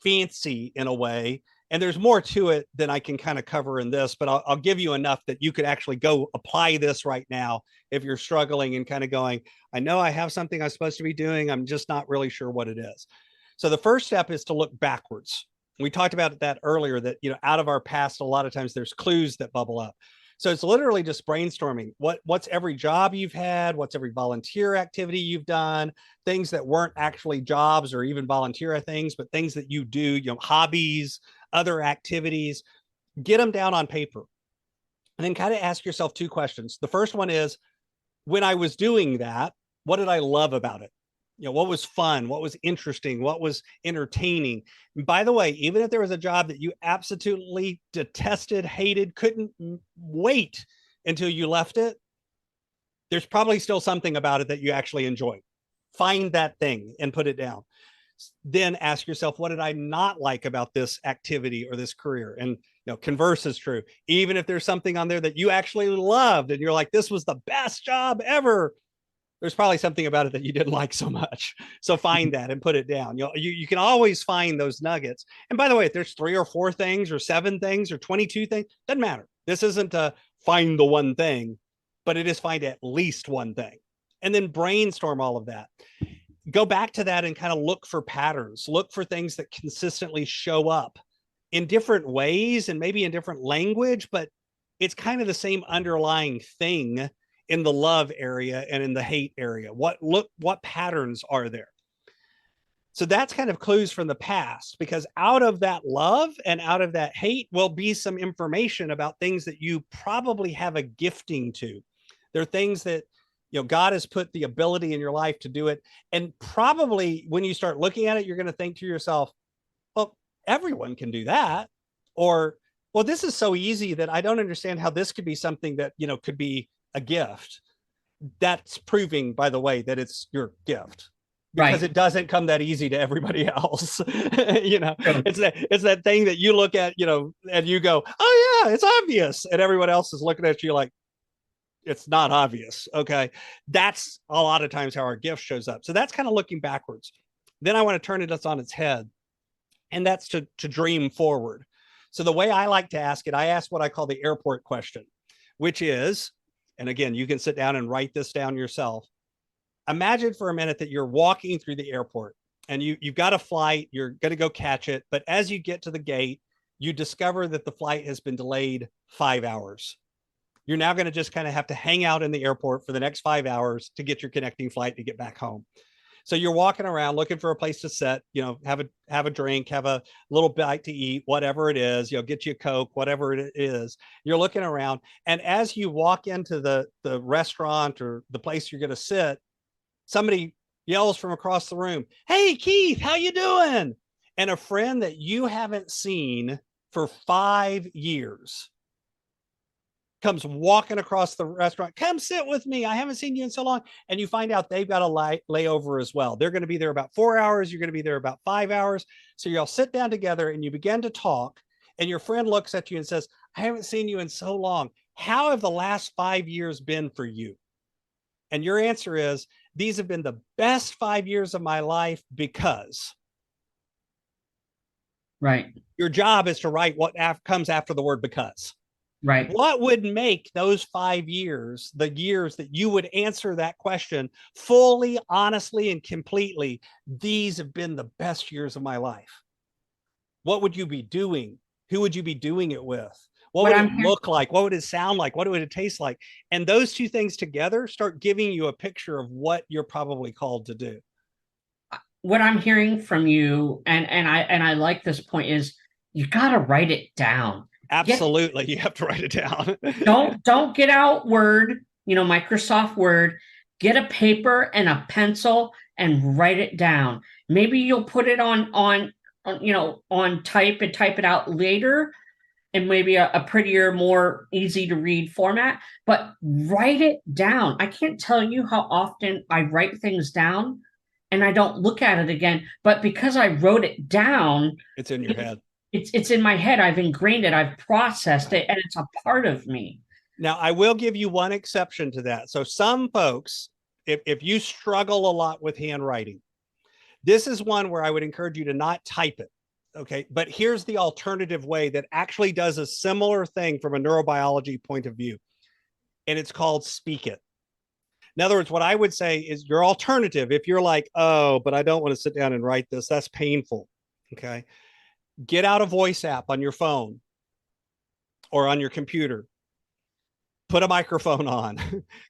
fancy in a way. And there's more to it than I can kind of cover in this, but I'll give you enough that you could actually go apply this right now if you're struggling and kind of going, I know I have something I'm supposed to be doing, I'm just not really sure what it is. So the first step is to look backwards. We talked about that earlier, that out of our past, a lot of times there's clues that bubble up. So it's literally just brainstorming. What's every job you've had? What's every volunteer activity you've done? Things that weren't actually jobs or even volunteer things, but things that you do, hobbies, other activities. Get them down on paper. And then kind of ask yourself two questions. The first one is, when I was doing that, what did I love about it? What was fun? What was interesting? What was entertaining? And by the way, even if there was a job that you absolutely detested, hated, couldn't wait until you left it, there's probably still something about it that you actually enjoyed. Find that thing and put it down. Then ask yourself, what did I not like about this activity or this career? And converse is true. Even if there's something on there that you actually loved and you're like, this was the best job ever, there's probably something about it that you didn't like so much. So find that and put it down. You can always find those nuggets. And by the way, if there's 3 or 4 things or 7 things or 22 things, doesn't matter. This isn't to find the one thing, but it is find at least one thing. And then brainstorm all of that. Go back to that and kind of look for patterns. Look for things that consistently show up in different ways and maybe in different language, but it's kind of the same underlying thing in the love area and in the hate area. What patterns are there? So that's kind of clues from the past, because out of that love and out of that hate will be some information about things that you probably have a gifting to. There are things that, God has put the ability in your life to do it. And probably when you start looking at it, you're going to think to yourself, well, everyone can do that. Or, well, this is so easy that I don't understand how this could be something that, could be a gift. That's proving, by the way, that it's your gift, because it doesn't come that easy to everybody else. It's that thing that you look at, and you go, oh yeah, it's obvious. And everyone else is looking at you like, it's not obvious. Okay. That's a lot of times how our gift shows up. So that's kind of looking backwards. Then I want to turn it on its head, and that's to dream forward. So the way I like to ask it, I ask what I call the airport question, which is, and again, you can sit down and write this down yourself. Imagine for a minute that you're walking through the airport and you've got a flight, you're going to go catch it. But as you get to the gate, you discover that the flight has been delayed 5 hours. You're now going to just kind of have to hang out in the airport for the next 5 hours to get your connecting flight to get back home. So you're walking around looking for a place to sit, have a drink, have a little bite to eat, whatever it is, get you a Coke, whatever it is. You're looking around. And as you walk into the restaurant or the place you're going to sit, somebody yells from across the room, "Hey, Keith, how you doing?" And a friend that you haven't seen for 5 years comes walking across the restaurant. Come sit with me. I haven't seen you in so long. And you find out they've got a layover as well. They're going to be there about 4 hours. You're going to be there about 5 hours. So you all sit down together and you begin to talk. And your friend looks at you and says, I haven't seen you in so long. How have the last 5 years been for you? And your answer is, these have been the best 5 years of my life because. Right. Your job is to write what comes after the word because. Right. What would make those 5 years, the years that you would answer that question fully, honestly, and completely? These have been the best years of my life. What would you be doing? Who would you be doing it with? What would it look like? What would it sound like? What would it taste like? And those two things together start giving you a picture of what you're probably called to do. What I'm hearing from you, and I like this point, is you got to write it down. Absolutely. You have to write it down. Don't get out Word, Microsoft Word. Get a paper and a pencil and write it down. Maybe you'll put it on type and type it out later, and maybe a prettier, more easy to read format, but write it down. I can't tell you how often I write things down and I don't look at it again, but because I wrote it down, it's in your head. It's in my head. I've ingrained it. I've processed it, and it's a part of me. Now, I will give you one exception to that. So some folks, if you struggle a lot with handwriting, this is one where I would encourage you to not type it. Okay. But here's the alternative way that actually does a similar thing from a neurobiology point of view. And it's called speak it. In other words, what I would say is your alternative, if you're like, oh, but I don't want to sit down and write this, that's painful. Okay. Get out a voice app on your phone or on your computer. Put a microphone on,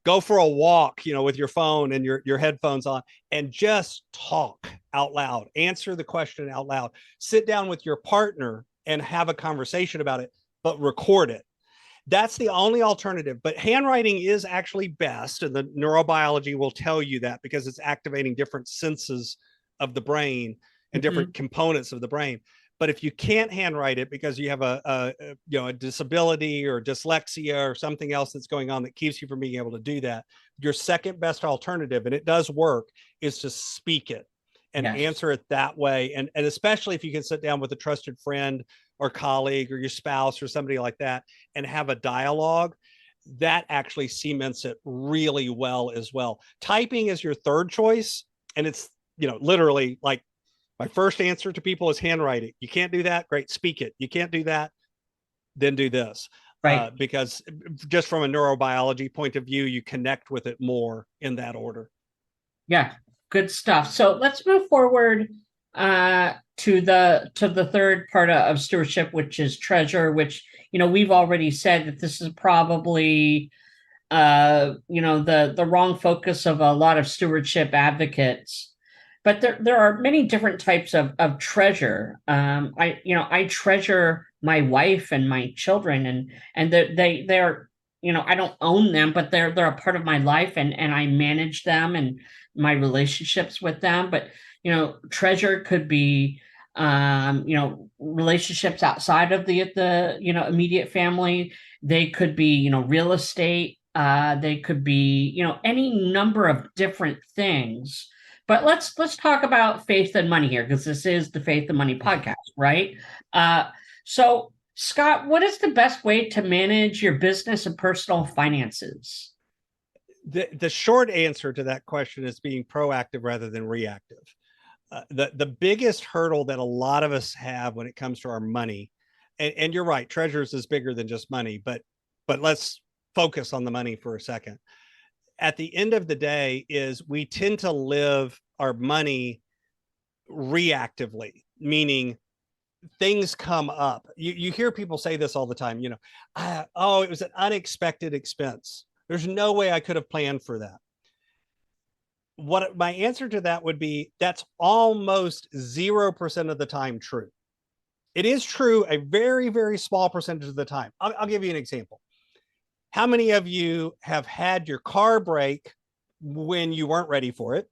go for a walk, with your phone and your headphones on, and just talk out loud. Answer the question out loud. Sit down with your partner and have a conversation about it, but record it. That's the only alternative. But handwriting is actually best, and the neurobiology will tell you that because it's activating different senses of the brain and different components of the brain. But if you can't handwrite it because you have a disability or dyslexia or something else that's going on that keeps you from being able to do that, your second best alternative, and it does work, is to speak it and answer it that way. And especially if you can sit down with a trusted friend or colleague or your spouse or somebody like that and have a dialogue, that actually cements it really well as well. Typing is your third choice. And it's, literally like, my first answer to people is handwriting. You can't do that. Great. Speak it. You can't do that. Then do this. Right. Because just from a neurobiology point of view, you connect with it more in that order. Yeah. Good stuff. So let's move forward to the third part of stewardship, which is treasure, which, we've already said that this is probably, the wrong focus of a lot of stewardship advocates. But there are many different types of treasure. I treasure my wife and my children, and they're I don't own them, but they're a part of my life, and I manage them and my relationships with them. But treasure could be relationships outside of the immediate family. They could be real estate. They could be any number of different things. But let's talk about faith and money here, because this is the Faith and Money podcast, right? So, Scott, what is the best way to manage your business and personal finances? The short answer to that question is being proactive rather than reactive. The biggest hurdle that a lot of us have when it comes to our money, and you're right, treasures is bigger than just money, but let's focus on the money for a second. At the end of the day, is we tend to live our money reactively, meaning things come up. You hear people say this all the time, it was an unexpected expense. There's no way I could have planned for that. What my answer to that would be, that's almost 0% of the time true. It is true a very, very small percentage of the time. I'll give you an example. How many of you have had your car break when you weren't ready for it?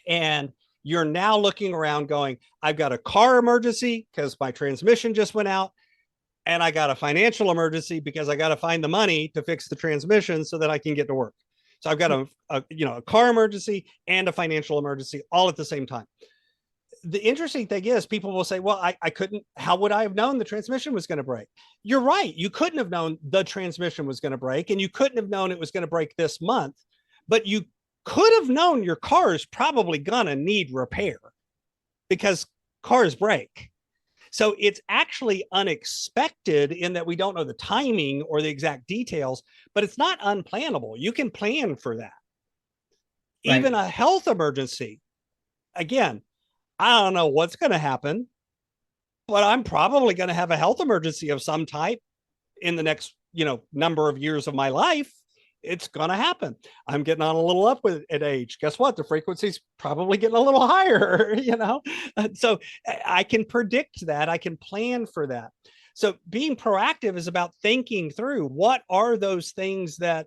And you're now looking around going, I've got a car emergency because my transmission just went out. and I got a financial emergency because I got to find the money to fix the transmission so that I can get to work. So I've got a car emergency and a financial emergency all at the same time. The interesting thing is people will say, well, I couldn't, how would I have known the transmission was going to break? You're right. You couldn't have known the transmission was going to break, and you couldn't have known it was going to break this month, but you could have known your car is probably going to need repair because cars break. So it's actually unexpected in that we don't know the timing or the exact details, but it's not unplannable. You can plan for that. Right. Even a health emergency, again, I don't know what's going to happen, but I'm probably going to have a health emergency of some type in the next, number of years of my life. It's going to happen. I'm getting on a little up with at age. Guess what? The frequency's probably getting a little higher, So I can predict that. I can plan for that. So being proactive is about thinking through what are those things that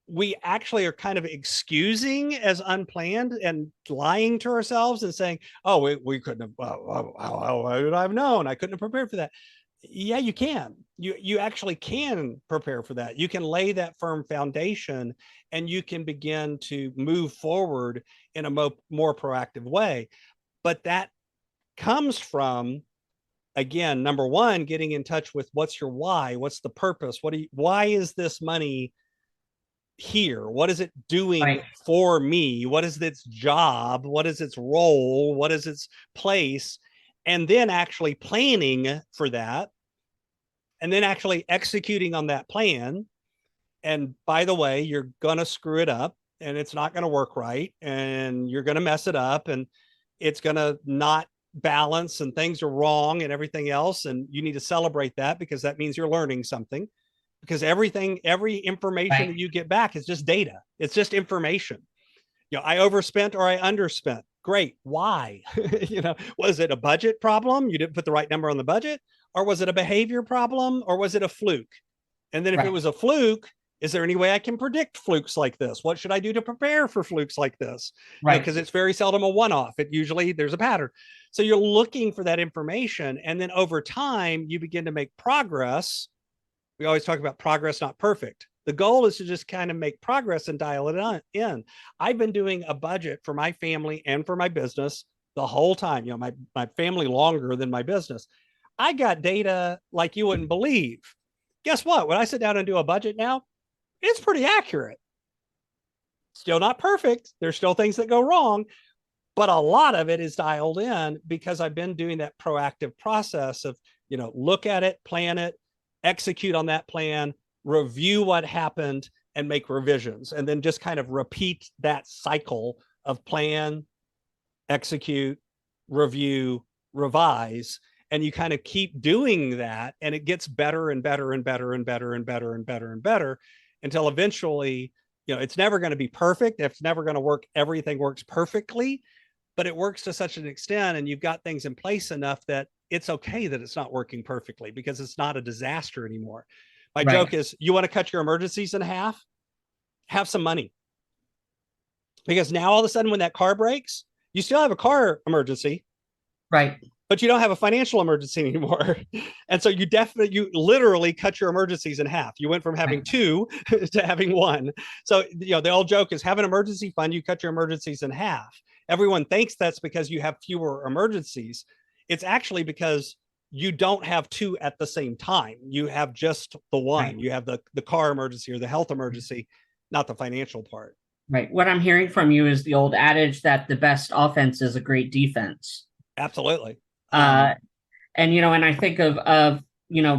we actually are kind of excusing as unplanned and lying to ourselves and saying, oh, we couldn't have, how would I have known? I couldn't have prepared for that. Yeah, you can. You actually can prepare for that. You can lay that firm foundation and you can begin to move forward in a more proactive way. But that comes from, again, number one, getting in touch with what's your why? What's the purpose? Why is this money here? What is it doing for me? What is its job? What is its role? What is its place? And then actually planning for that, and then actually executing on that plan. And by the way, you're going to screw it up and it's not going to work right. And you're going to mess it up and it's going to not balance and things are wrong and everything else. And you need to celebrate that because that means you're learning something. Because every information that you get back is just data. It's just information. I overspent or I underspent. Great. Why? Was it a budget problem? You didn't put the right number on the budget? Or was it a behavior problem? Or was it a fluke? And then if it was a fluke, is there any way I can predict flukes like this? What should I do to prepare for flukes like this? Right. Because it's very seldom a one-off. Usually there's a pattern. So you're looking for that information. And then over time, you begin to make progress. We always talk about progress, not perfect. The goal is to just kind of make progress and dial it in. I've been doing a budget for my family and for my business the whole time. My family longer than my business. I got data like you wouldn't believe. Guess what? When I sit down and do a budget now, it's pretty accurate. Still not perfect. There's still things that go wrong, but a lot of it is dialed in because I've been doing that proactive process of, look at it, plan it, execute on that plan, review what happened and make revisions, and then just kind of repeat that cycle of plan, execute, review, revise. And you kind of keep doing that and it gets better and better and better and better and better and better and better until eventually, it's never going to be perfect. It's never going to work. Everything works perfectly, but it works to such an extent and you've got things in place enough that it's okay that it's not working perfectly because it's not a disaster anymore. My joke is, you want to cut your emergencies in half? Have some money. Because now all of a sudden when that car breaks, you still have a car emergency. Right. But you don't have a financial emergency anymore. And so you literally cut your emergencies in half. You went from having two to having one. So, the old joke is have an emergency fund, you cut your emergencies in half. Everyone thinks that's because you have fewer emergencies. It's actually because you don't have two at the same time. You have just the one. Right. You have the car emergency or the health emergency, not the financial part. Right. What I'm hearing from you is the old adage that the best offense is a great defense. Absolutely. And I think of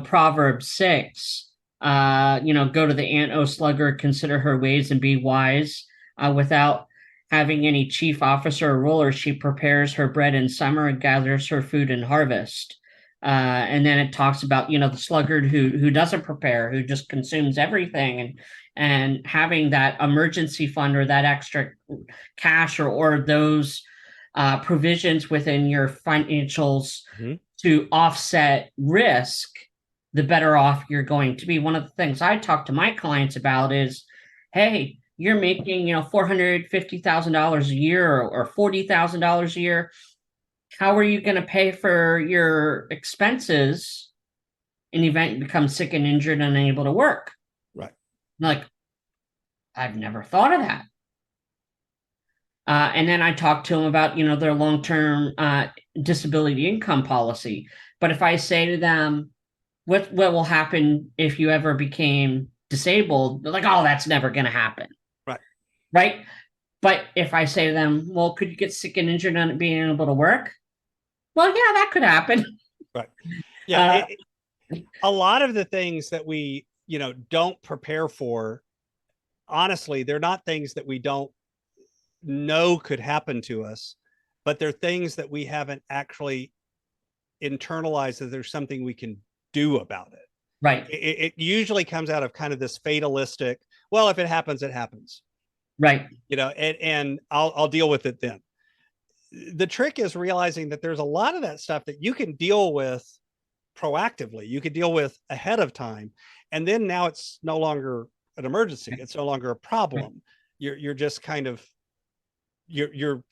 Proverbs 6, go to the ant, O sluggard, consider her ways and be wise. Without having any chief officer or ruler, she prepares her bread in summer and gathers her food in harvest. And then it talks about, the sluggard who doesn't prepare, who just consumes everything, and having that emergency fund or that extra cash or those provisions within your financials to offset risk, the better off you're going to be. One of the things I talk to my clients about is, hey, you're making, $450,000 a year or $40,000 a year. How are you going to pay for your expenses in the event you become sick and injured and unable to work. Right. Like, I've never thought of that. And then I talked to them about, their long-term disability income policy. But if I say to them, what will happen if you ever became disabled? They're like, oh, that's never going to happen. Right. Right. But if I say to them, well, could you get sick and injured on being able to work? Well, yeah, that could happen. Right. Yeah. A lot of the things that we, don't prepare for, honestly, they're not things that we don't know could happen to us, but they're things that we haven't actually internalized that there's something we can do about it. Right. It usually comes out of kind of this fatalistic, well, if it happens, it happens. Right. And I'll deal with it then. The trick is realizing that there's a lot of that stuff that you can deal with proactively. You could deal with ahead of time. And then now it's no longer an emergency. It's no longer a problem. You're just kind of, you're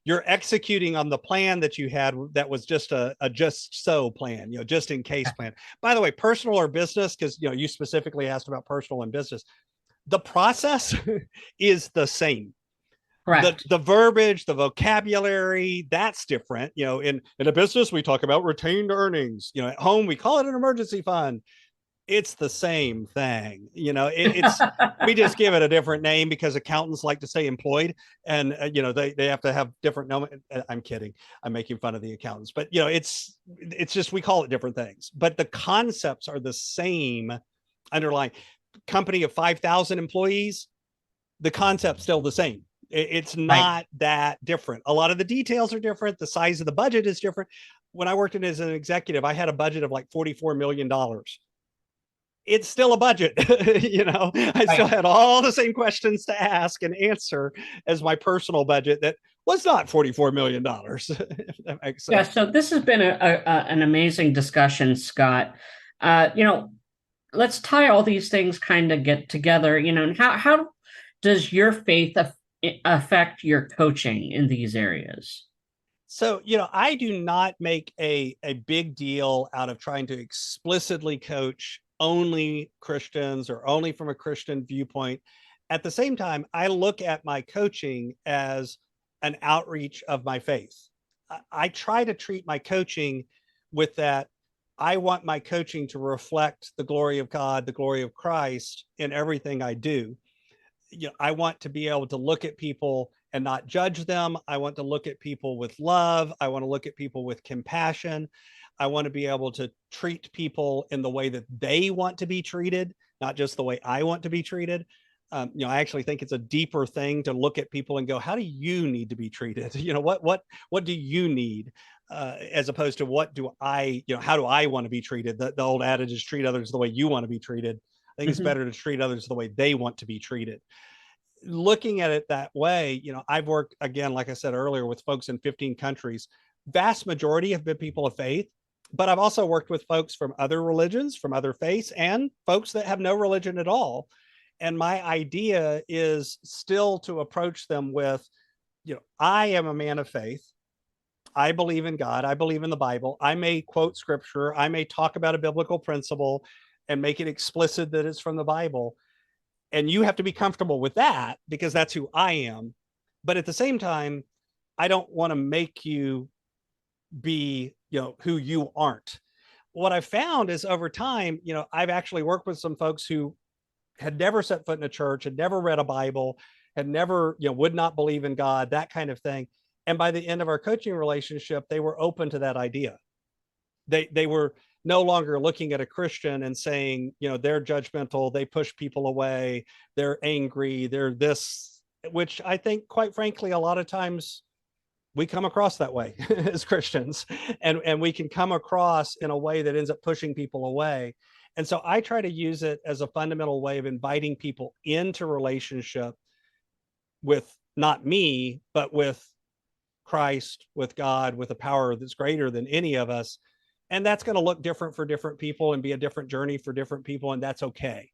executing on the plan that you had that was just a just so plan, just in case plan. By the way, personal or business, because you specifically asked about personal and business, the process is the same. Correct. The verbiage, the vocabulary, that's different. In a business, we talk about retained earnings. At home, we call it an emergency fund. It's the same thing. It's we just give it a different name because accountants like to say employed, and they have to have different I'm kidding. I'm making fun of the accountants, but it's just we call it different things, but the concepts are the same. Underlying company of 5,000 employees, the concept's still the same. It's not that different. A lot of the details are different. The size of the budget is different. When I worked in as an executive, I had a budget of like $44 million. It's still a budget. I still had all the same questions to ask and answer as my personal budget that was not $44 million. If that makes sense. Yeah. So this has been an amazing discussion, Scott. Let's tie all these things kind of get together, and how does your faith affect your coaching in these areas? So, I do not make a big deal out of trying to explicitly coach only Christians or only from a Christian viewpoint. At the same time, I look at my coaching as an outreach of my faith. I try to treat my coaching with that. I want my coaching to reflect the glory of God, the glory of Christ in everything I do. I want to be able to look at people and not judge them. I want to look at people with love. I want to look at people with compassion. I want to be able to treat people in the way that they want to be treated, not just the way I want to be treated. I actually think it's a deeper thing to look at people and go, how do you need to be treated? What do you need? As opposed to what do I, how do I want to be treated? The old adage is treat others the way you want to be treated. I think it's better to treat others the way they want to be treated. Looking at it that way, I've worked, again, like I said earlier, with folks in 15 countries. Vast majority have been people of faith, but I've also worked with folks from other religions, from other faiths, and folks that have no religion at all. And my idea is still to approach them with, I am a man of faith. I believe in God. I believe in the Bible. I may quote scripture. I may talk about a biblical principle and make it explicit that it's from the Bible. And you have to be comfortable with that because that's who I am. But at the same time, I don't want to make you be, who you aren't. What I found is over time, I've actually worked with some folks who had never set foot in a church, had never read a Bible, had never, would not believe in God, that kind of thing. And by the end of our coaching relationship, they were open to that idea. They were no longer looking at a Christian and saying, they're judgmental, they push people away, they're angry, they're this, which I think, quite frankly, a lot of times we come across that way as Christians, and we can come across in a way that ends up pushing people away. And so I try to use it as a fundamental way of inviting people into relationship with not me, but with Christ, with God, with a power that's greater than any of us. And that's going to look different for different people and be a different journey for different people. And that's okay.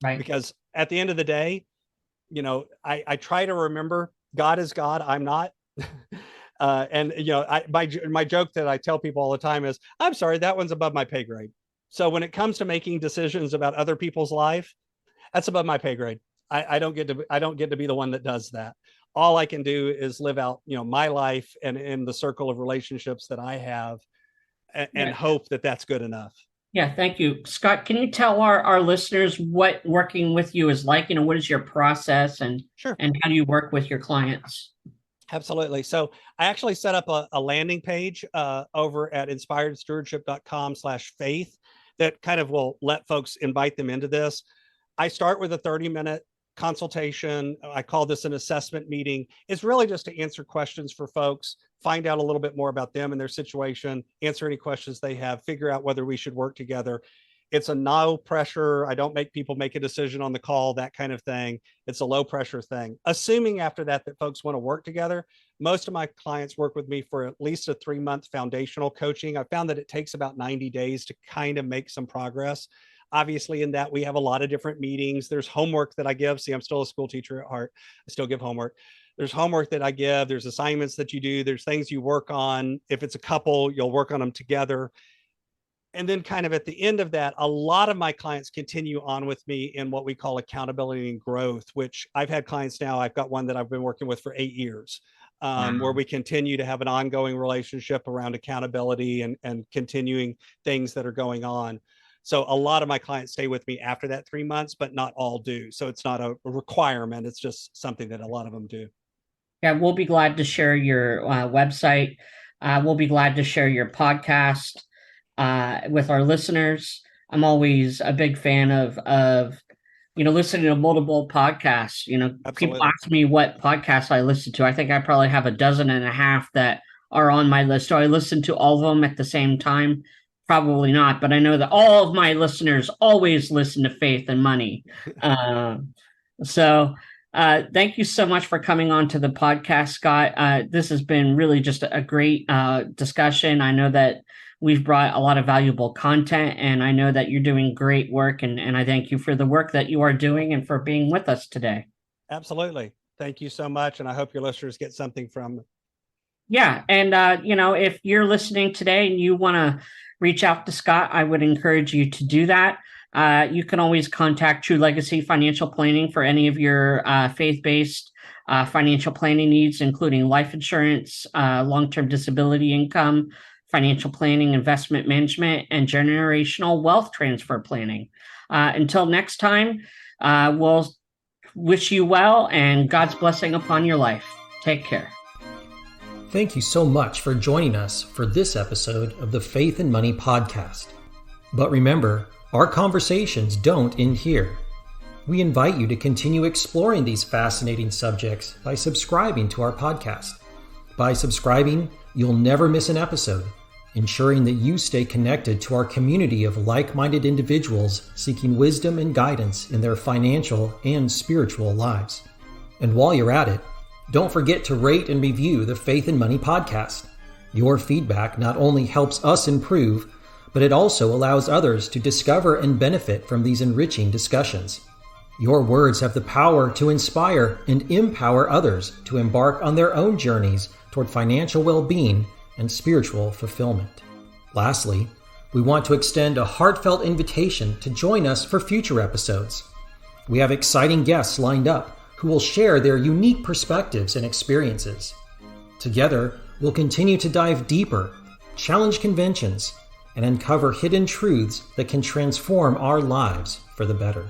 Right. Because at the end of the day, I try to remember God is God. I'm not. My joke that I tell people all the time is, I'm sorry, that one's above my pay grade. So when it comes to making decisions about other people's life, that's above my pay grade. I don't get to be the one that does that. All I can do is live out, my life and in the circle of relationships that I have, and hope that that's good enough. Yeah, thank you. Scott, can you tell our listeners what working with you is like? What is your process, and Sure. And how do you work with your clients? Absolutely. So I actually set up a landing page over at inspiredstewardship.com/faith that kind of will let folks invite them into this. I start with a 30-minute consultation. I call this an assessment meeting. It's really just to answer questions for folks, find out a little bit more about them and their situation, answer any questions they have, figure out whether we should work together. It's a no pressure. I don't make people make a decision on the call, that kind of thing. It's a low pressure thing. Assuming after that folks want to work together, most of my clients work with me for at least a 3-month foundational coaching. I found that it takes about 90 days to kind of make some progress. Obviously, in that we have a lot of different meetings. There's homework that I give. See, I'm still a school teacher at heart. I still give homework. There's homework that I give. There's assignments that you do. There's things you work on. If it's a couple, you'll work on them together. And then kind of at the end of that, a lot of my clients continue on with me in what we call accountability and growth, which I've had clients now. I've got one that I've been working with for 8 years, where we continue to have an ongoing relationship around accountability and continuing things that are going on. So a lot of my clients stay with me after that 3 months, but not all do. So it's not a requirement. It's just something that a lot of them do. Yeah, we'll be glad to share your website. We'll be glad to share your podcast with our listeners. I'm always a big fan of listening to multiple podcasts. Absolutely. People ask me what podcasts I listen to. I think I probably have 12.5 that are on my list. Do I listen to all of them at the same time? Probably not, but I know that all of my listeners always listen to Faith and Money. So thank you so much for coming on to the podcast, Scott. This has been really just a great discussion. I know that we've brought a lot of valuable content, and I know that you're doing great work, and I thank you for the work that you are doing and for being with us today. Absolutely. Thank you so much, and I hope your listeners get something from it. Yeah, and if you're listening today and you want to reach out to Scott, I would encourage you to do that. You can always contact True Legacy Financial Planning for any of your faith-based financial planning needs, including life insurance, long-term disability income, financial planning, investment management, and generational wealth transfer planning. Until next time, we'll wish you well and God's blessing upon your life. Take care. Thank you so much for joining us for this episode of the Faith and Money podcast. But remember, our conversations don't end here. We invite you to continue exploring these fascinating subjects by subscribing to our podcast. By subscribing, you'll never miss an episode, ensuring that you stay connected to our community of like-minded individuals seeking wisdom and guidance in their financial and spiritual lives. And while you're at it, don't forget to rate and review the Faith and Money podcast. Your feedback not only helps us improve, but it also allows others to discover and benefit from these enriching discussions. Your words have the power to inspire and empower others to embark on their own journeys toward financial well-being and spiritual fulfillment. Lastly, we want to extend a heartfelt invitation to join us for future episodes. We have exciting guests lined up who will share their unique perspectives and experiences. Together, we'll continue to dive deeper, challenge conventions, and uncover hidden truths that can transform our lives for the better.